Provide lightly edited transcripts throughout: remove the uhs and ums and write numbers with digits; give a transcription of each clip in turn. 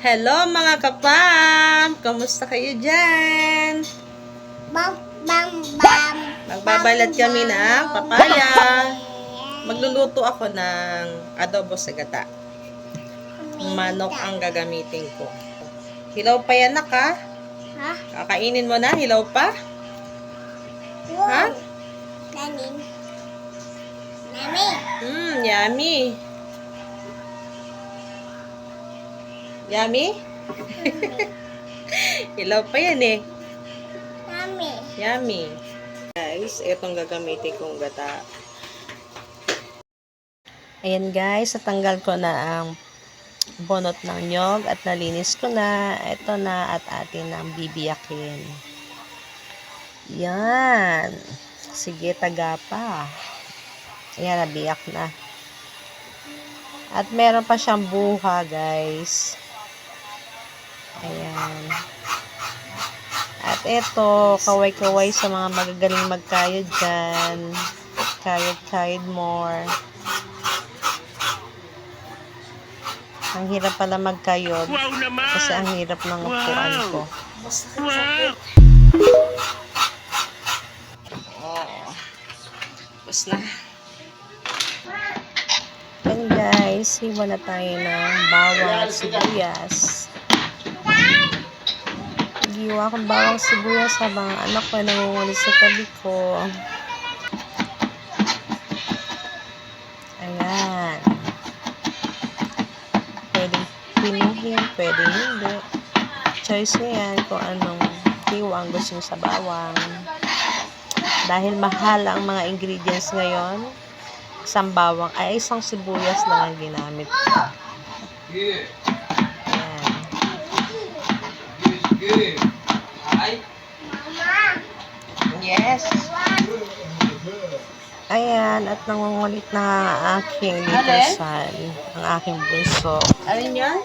Hello mga kapam! Kamusta kayo dyan? Bam, bam, bam. Magbabalat kami ng papaya. Magluluto ako ng adobo sa gata. Manok ang gagamitin ko. Hilaw pa yan, anak, ha? Ha? Kakainin mo na? Hilaw pa? Wow. Ha? Nanin. Nami. Yummy. Yummy? Hilaw pa yan eh. Nami. Yummy. Guys, itong gagamitin kong gata. Ayan guys, natanggal ko na ang bonot ng nyog at nalinis ko na. Ito na at atin ang bibiyakin. Yan. Sige, taga pa. Ayan, nabiyak na. At meron pa siyang buha guys. Ayan. At ito, kaway-kaway sa mga magagaling magkayod dyan. Kayod more. Ang hirap pala magkayod. Kasi ang hirap ng upuan ko. Tapos na. And guys, hiwa na tayo ng bawang at sibuyas. Hiwa akong bawang sibuyas habang anak ko ay nangungulit sa tabi ko. Ayan. Pwedeng pinuhin, pwedeng hindi. Choice niya yan kung anong hiwa ang gusto niyo sa bawang. Dahil mahal ang mga ingredients ngayon, isang bawang ay isang sibuyas lang ang ginamit ko. Ayan. Yes. Ayan, at nangungulit na ang aking little son, ang aking bunso. Alin yan?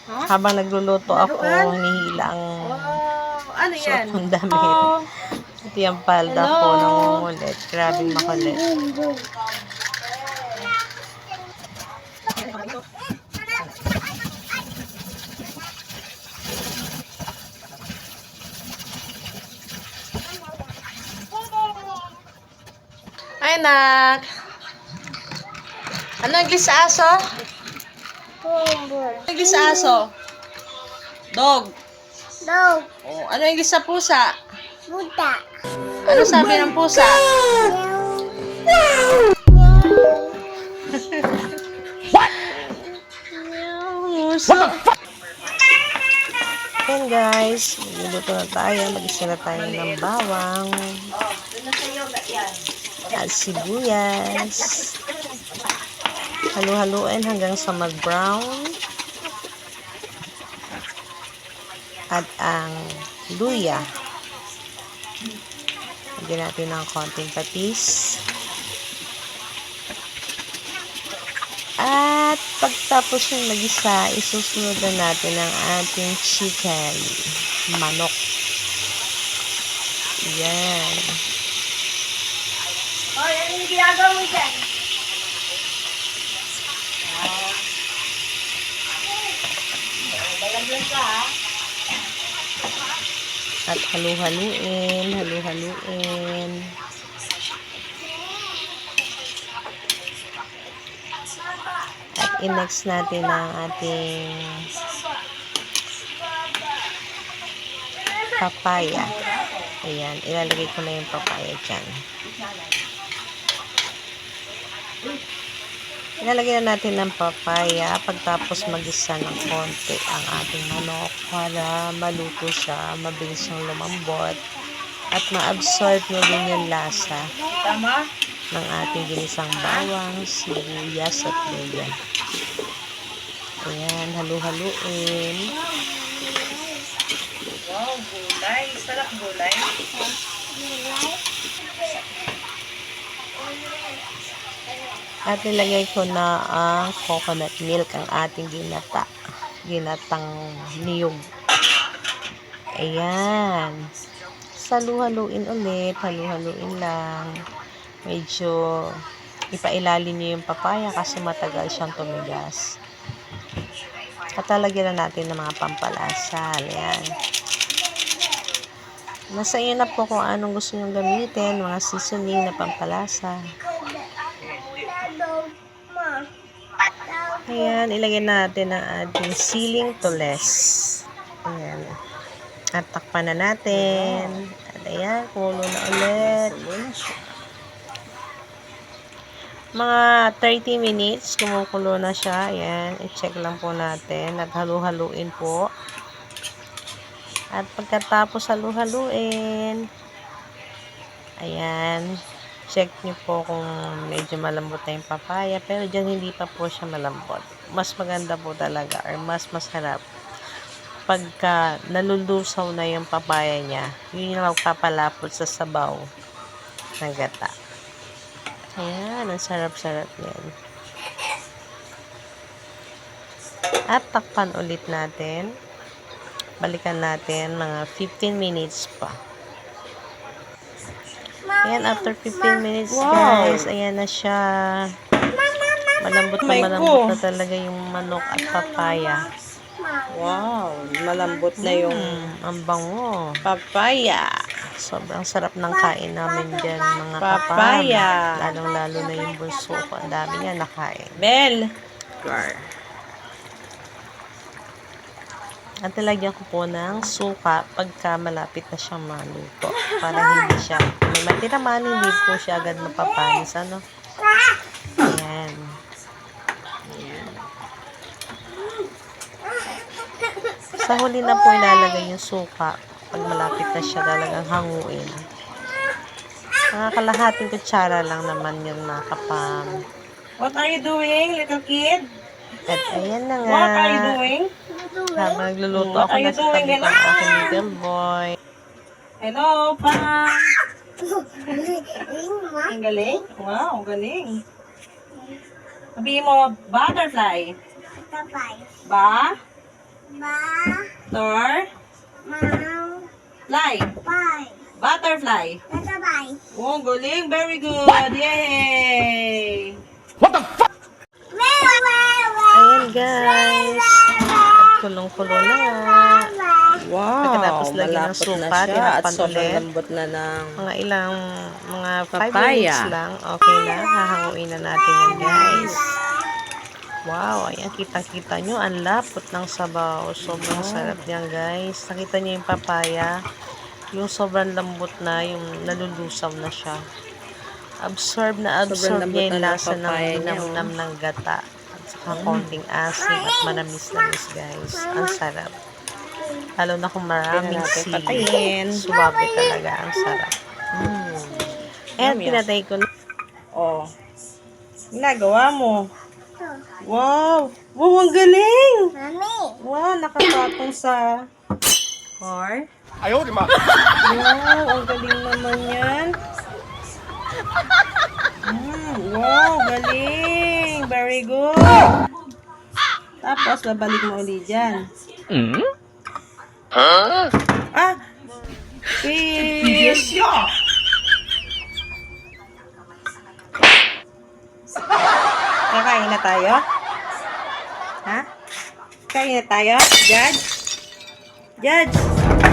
Habang nagluluto ako, hinihila ang suot kong damit. Ito yung palda ko, nangungulit. Grabing makulit. Ay, nak. Ano ang sa aso? Ano ang sa aso? Dog. Dog. Oh, ano ang sa pusa? Buta. Ano sabi ng pusa? Ayan guys, magluluto na tayo. Mag-isa na tayo ng bawang at sibuyas. Halu-haluin hanggang sa mag-brown. At ang luya. Lagyan natin ng konting patis. At pagtapos ng mag-isa, isusunod na natin ang ating chicken. Manok. Yan. Oh, yan yung ginagawa mo dyan. Balaglag ka, ha? At halu-haluin. At i-mix natin ang ating papaya. Ayan, ilalagay ko na yung papaya dyan. Ilalagay na natin ng papaya pagtapos mag-isa ng konti ang ating manok para maluto siya, mabilis siyang lumambot at ma-absorb niya din yung lasa ng ating ginisang bawang, sibuyas at luya. Ayan, halu-haluin. Wow, gulay. Sarap gulay. At nilagay ko na ang coconut milk, ang ating ginatang niyog. Ayan. Halu-haluin ulit, halu-haluin lang. Medyo ipailalim niyo yung papaya kasi matagal siyang tumigas. At lalagyan na natin ng mga pampalasa. Ayan. Nasa iyo na po kung anong gusto nyo gamitin, mga seasoning na pampalasa. Ayan, ilagay natin ang ating siling tules. Ayan. At takpan na natin. At ayan, kulo na ulit. Mga 30 minutes, kumukulo na siya. Ayan, i-check lang po natin. At halu-haluin po. At pagkatapos halu-haluin, ayan, check nyo po kung medyo malambot na yung papaya. Pero dyan hindi pa po siya malambot. Mas maganda po talaga or mas masarap pagka nalulusaw na yung papaya niya. Yun yung magpapalapot sa sabaw ng gata. Ayan, ang sarap-sarap yan. At takpan ulit natin. Balikan natin mga 15 minutes pa. Ayan, after 15 minutes, guys, ayan na siya. Malambot na malambot na talaga yung manok at papaya. Wow, malambot na yung Ang bango. papaya. Sobrang sarap ng kain namin dyan, mga Papaya. kapam. Lalong-lalo na yung bunso ko. Ang dami niya nakain. Bel. At nilagyan ko po ng suka pagka malapit na siyang maluto. Para hindi siya, may matira man, hindi po siya agad mapapanis. Ano? Ayan. Ayan. Sa huli na po ilalagay yung suka. Pag malapit na siya talagang hanguin. Mga kalahating kutsara lang naman yun, mga kapam. What are you doing, little kid? At ayan na nga. What are you doing? Habang nagluluto What ako are you na sa doing, tabi ng Nela? aking little boy. Hello, Pam. Ang galing? Wow, ang galing. Sabihin mo, butterfly. Ba? Tor? Fly. Butterfly. Oh, ang galing. Very good. Yay! Ayan guys. At kulong-kulo na nga. Wow, Pagkatapos lagyan ng malapot suka, na siya at tinakpan sobrang ulit. lambot na ng Mga 5 Papaya. minutes lang. Okay na. Hahanguin na natin yan guys. Wow, ayan. Kitang-kita nyo. Ang lapot ng sabaw. Sobrang sarap yan guys. Nakita nyo yung papaya. Yung sobrang lambot na. Yung nalulusaw na siya. Absorb na absorb Sobrang niya yung lambot na ng lasa ng papaya niya, linamnam ng gata. At saka konting asim at manamis-namis guys. Ang sarap. Lalo na kung maraming natin sili. patayin. Suwabe talaga. Ang sarap. And Yum, yum. pinatay ko na. Oh. Ginagawa mo. Wow! Wow, ang galing! Wow, nakapatong sa car. Ayaw, di ma. Wow, ang galing naman yan. Wow, galing! Very good! Tapos, babalik mo ulit dyan. Ah! Fish! Kakain na tayo? Ha? Kain na tayo? Judge? Judge!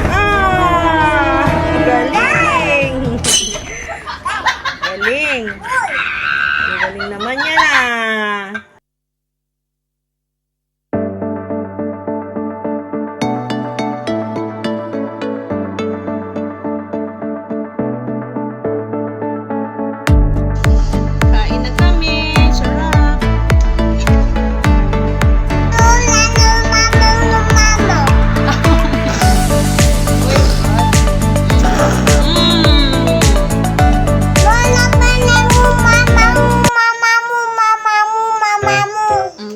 Ah! Galing! Galing! Ang galing naman yan ah! Kain na kami! Sarap!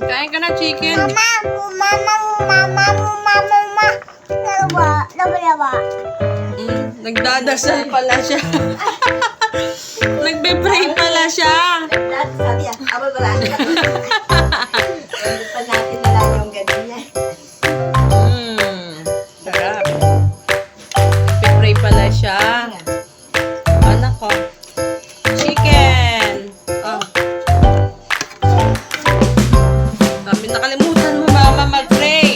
Kain ka na chicken! Nagdadasal pala siya. Nagbe-pray pala siya. Sarap. Nagbe-pray pala siya. Anak ko. Chicken. Oh. Sabi nakalimutan mo mama mag-pray.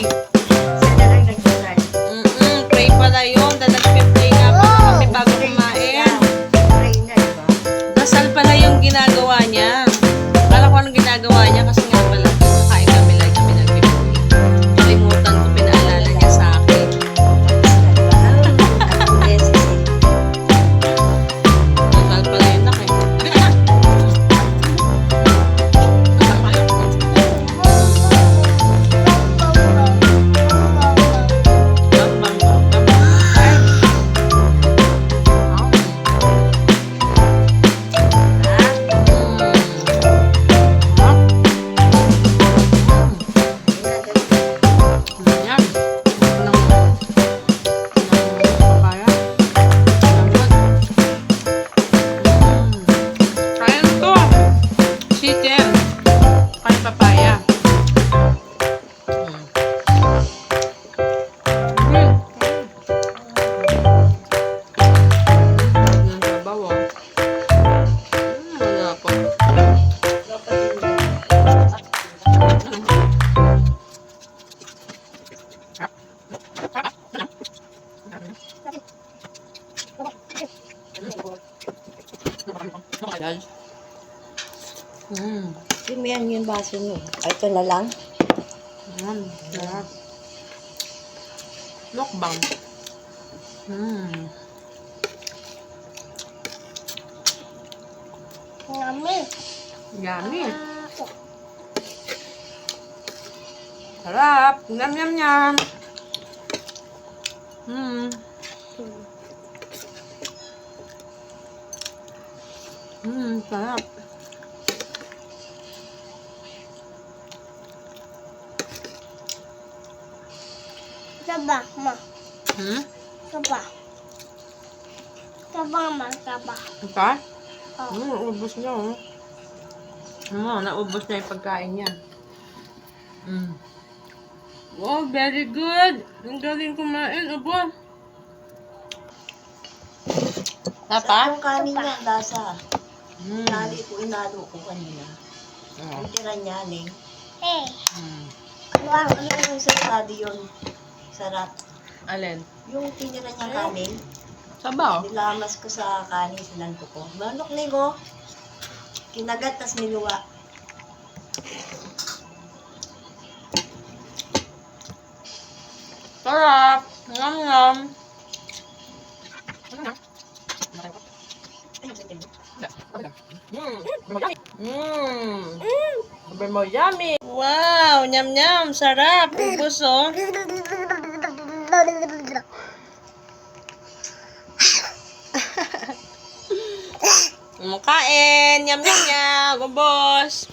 Judge. Simihan yung baso nyo. Ay, ito na lang. Sarap. Mukbang. Yummy. Yummy. Sarap. Yum, yum, yum. Sarap. Saba, ma. Saba. Saba, ma. Saba. Ika? Oh. Ubus niya, oh. Naubos na yung pagkain niya. Wow, very good. Ang galing kumain, abo. Yung kanin niya, lasa. Mm. Nali ko, inalo ko kanina. Ang tira niya, eh. Hey. Wow, ano yung sarado yun? Sarap. Alin? Yung tinira niyang kanin, Sabaw. nilamas ko sa kanin, sinanto ko. Manok na ko. Kinagat, tas niluwa. Sarap. Yum, yum. Sabi mo, yummy. Wow, nyam nyam. Sarap. Ubus, oh. Kain. Nyam nyam nyam. Ubus.